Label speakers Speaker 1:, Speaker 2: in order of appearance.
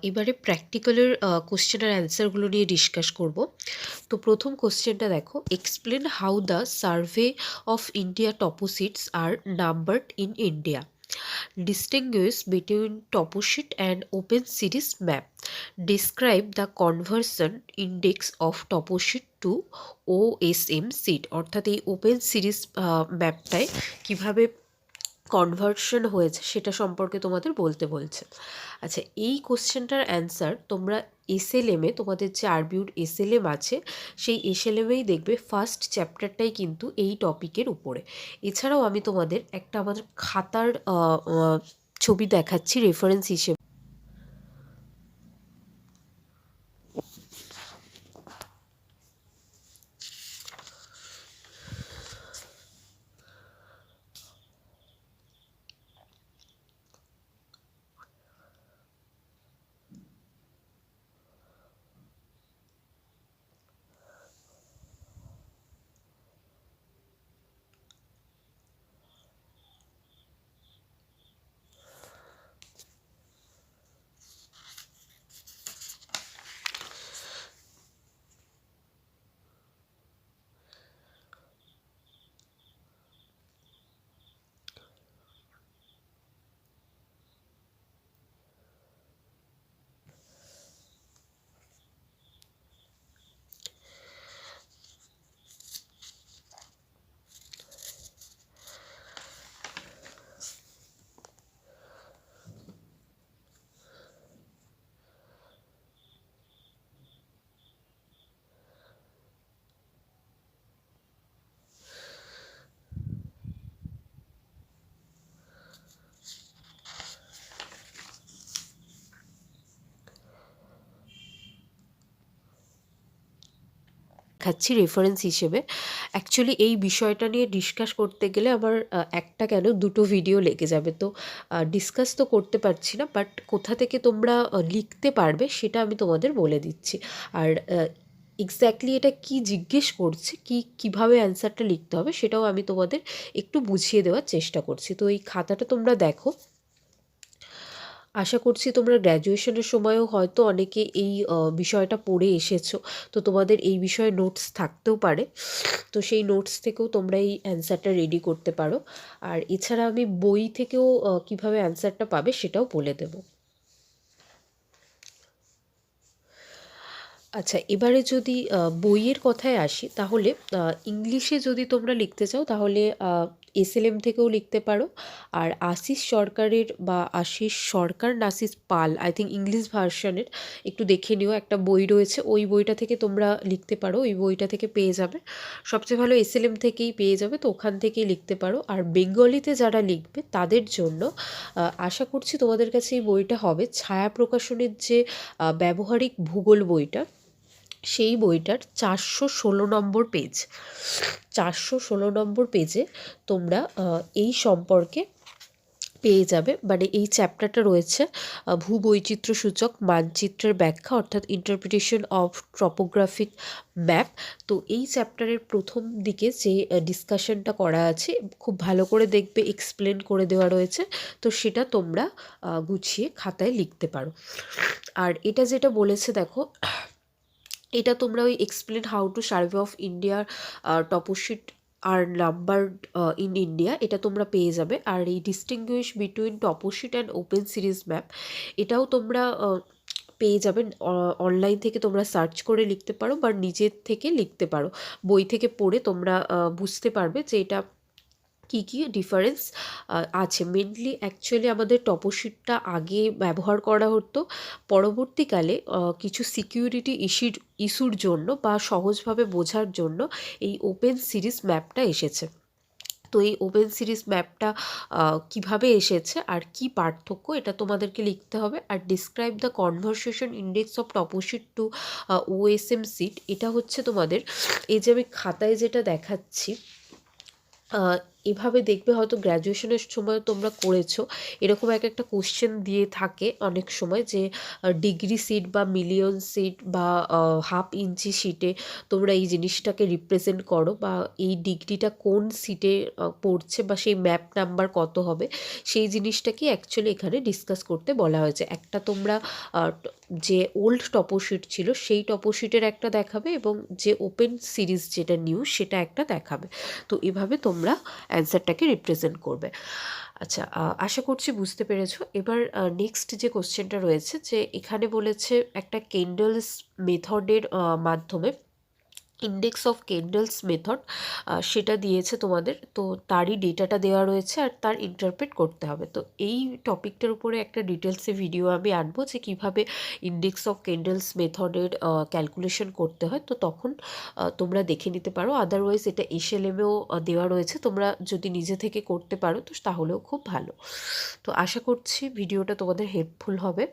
Speaker 1: এবারে প্র্যাকটিক্যালের কোশ্চেন আর অ্যান্সারগুলো নিয়ে ডিসকাস করব। তো প্রথম কোশ্চেনটা দেখো, explain how the survey of India toposheets আর numbered in India, distinguish between toposheet and open series map, describe the conversion index of toposheet to OSM sheet। অর্থাৎ এই ওপেন সিরিজ ম্যাপটায় কিভাবে কনভার্সন হয়েছে সেটা সম্পর্কে তোমাদের বলতে বলছে। আচ্ছা, এই কোশ্চেনটার অ্যান্সার তোমরা এসএলএমে, তোমাদের যে আরবিউড এসএলএম আছে সেই এসএলএমেই দেখবে ফার্স্ট চ্যাপ্টারটাই কিন্তু এই টপিকের উপরে। এছাড়াও আমি তোমাদের একটা আমাদের খাতার ছবি দেখাচ্ছি রেফারেন্স হিসেবে। দেখাচ্ছি রেফারেন্স হিসেবে। অ্যাকচুয়ালি এই বিষয়টা নিয়ে ডিসকাস করতে গেলে আমার একটা কেন দুটো ভিডিও লেগে যাবে, তো ডিসকাস তো করতে পারছি না, বাট কোথা থেকে তোমরা লিখতে পারবে সেটা আমি তোমাদের বলে দিচ্ছি। আর এক্স্যাক্টলি এটা কি জিজ্ঞেস করছে, কিভাবে অ্যান্সারটা লিখতে হবে সেটাও আমি তোমাদের একটু বুঝিয়ে দেওয়ার চেষ্টা করছি। তো এই খাতাটা তোমরা দেখো, আশা করছি তোমরা গ্র্যাজুয়েশনের সময়ও হয়তো অনেকে এই বিষয়টা পড়ে এসেছো, তো তোমাদের এই বিষয়ে নোটস থাকতেও পারে। তো সেই নোটস থেকেও তোমরা এই অ্যান্সারটা রেডি করতে পারো। আর এছাড়া আমি বই থেকেও কিভাবে অ্যান্সারটা পাবে সেটাও বলে দেবো। আচ্ছা, এবারে যদি বইয়ের কথায় আসি, তাহলে ইংলিশে যদি তোমরা লিখতে চাও তাহলে এসএলএম থেকেও লিখতে পারো। আর আশিস সরকারের বা আশিস সরকার নাসিস পাল, আই থিঙ্ক ইংলিশ ভার্সনের, একটু দেখে নিও, একটা বই রয়েছে, ওই বইটা থেকে তোমরা লিখতে পারো, ওই বইটা থেকে পেয়ে যাবে। সবচেয়ে ভালো এসএলএম থেকেই পেয়ে যাবে, তো ওখান থেকেই লিখতে পারো। আর বেঙ্গলিতে যারা লিখবে তাদের জন্য আশা করছি তোমাদের কাছে এই বইটা হবে, ছায়া প্রকাশনের যে ব্যবহারিক ভূগোল বইটা, সেই বইটার 416 নম্বর পেজ, 416 নম্বর পেজে তোমরা এই সম্পর্কে পেয়ে যাবে। মানে এই চ্যাপ্টারটা রয়েছে ভূবৈচিত্র্য সূচক মানচিত্রের ব্যাখ্যা, অর্থাৎ ইন্টারপ্রিটেশন অফ ট্রপোগ্রাফিক ম্যাপ। তো এই চ্যাপ্টারের প্রথম দিকে যে ডিসকাশনটা করা আছে খুব ভালো করে দেখবে, এক্সপ্লেন করে দেওয়া রয়েছে, তো সেটা তোমরা গুছিয়ে খাতায় লিখতে পারো। আর এটা যেটা বলেছে দেখো, এটা তোমরা ওই explain how to survey of ইন্ডিয়ার টপোশিট আর নাম্বার ইন ইন্ডিয়া, এটা তোমরা পেয়ে যাবে। আর এই distinguish between toposheet and open series map, এটাও তোমরা পেয়ে যাবেন। অনলাইন থেকে তোমরা সার্চ করে লিখতে পারো বা নিজের থেকে লিখতে পারো, বই থেকে পড়ে তোমরা বুঝতে পারবে যে এটা কী কী ডিফারেন্স আছে। মেনলি অ্যাকচুয়ালি আমাদের টপোশিটটা আগে ব্যবহার করা হতো, পরবর্তীকালে কিছু সিকিউরিটি ইস্যুর জন্য বা সহজভাবে বোঝার জন্য এই ওপেন সিরিজ ম্যাপটা এসেছে। তো এই ওপেন সিরিজ ম্যাপটা কিভাবে এসেছে আর কি পার্থক্য, এটা তোমাদেরকে লিখতে হবে। আর describe the conversation index of toposheet to OSM sheet, এটা হচ্ছে তোমাদের, এই যে আমি খাতায় যেটা দেখাচ্ছি, এভাবে দেখবে হয়তো গ্র্যাজুয়েশনের সময় তোমরা করেছো, এরকম একটা কোশ্চেন দিয়ে থাকে অনেক সময় যে ডিগ্রি সিট বা মিলিয়ন সিট বা হাফ ইঞ্চি সিটে তোমরা এই জিনিসটাকে রিপ্রেজেন্ট করো, বা এই ডিগ্রিটা কোন সিটে পড়ছে বা সেই ম্যাপ নাম্বার কত হবে, সেই জিনিসটাকে অ্যাকচুয়ালি এখানে ডিসকাস করতে বলা হয়েছে। একটা তোমরা যে ওল্ড টপোশিট ছিল সেই টপোশিটের একটা দেখাবে, এবং যে ওপেন সিরিজ যেটা নিউ সেটা একটা দেখাবে। তো এভাবে তোমরা অ্যান্সারটাকে রিপ্রেজেন্ট করবে। আচ্ছা, আশা করছি বুঝতে পেরেছো। এবার নেক্সট যে কোশ্চেনটা রয়েছে, যে এখানে বলেছে একটা কেন্ডলস মেথডের মাধ্যমে, ইন্ডেক্স অফ কেন্ডলস মেথড সেটা দিয়েছে তোমাদের, তো তারই ডেটাটা দেওয়া রয়েছে আর তার ইন্টারপ্রেট করতে হবে। তো এই টপিকটার উপরে একটা ডিটেলসে ভিডিও আমি আনবো, যে কীভাবে ইন্ডেক্স অফ কেন্ডলস মেথডের ক্যালকুলেশন করতে হয়, তো তখন তোমরা দেখে নিতে পারো। আদারওয়াইজ এটা এসএলএমেও দেওয়া রয়েছে, তোমরা যদি নিজে থেকে করতে পারো তো তাহলেও খুব ভালো। তো আশা করছি ভিডিওটা তোমাদের হেল্পফুল হবে।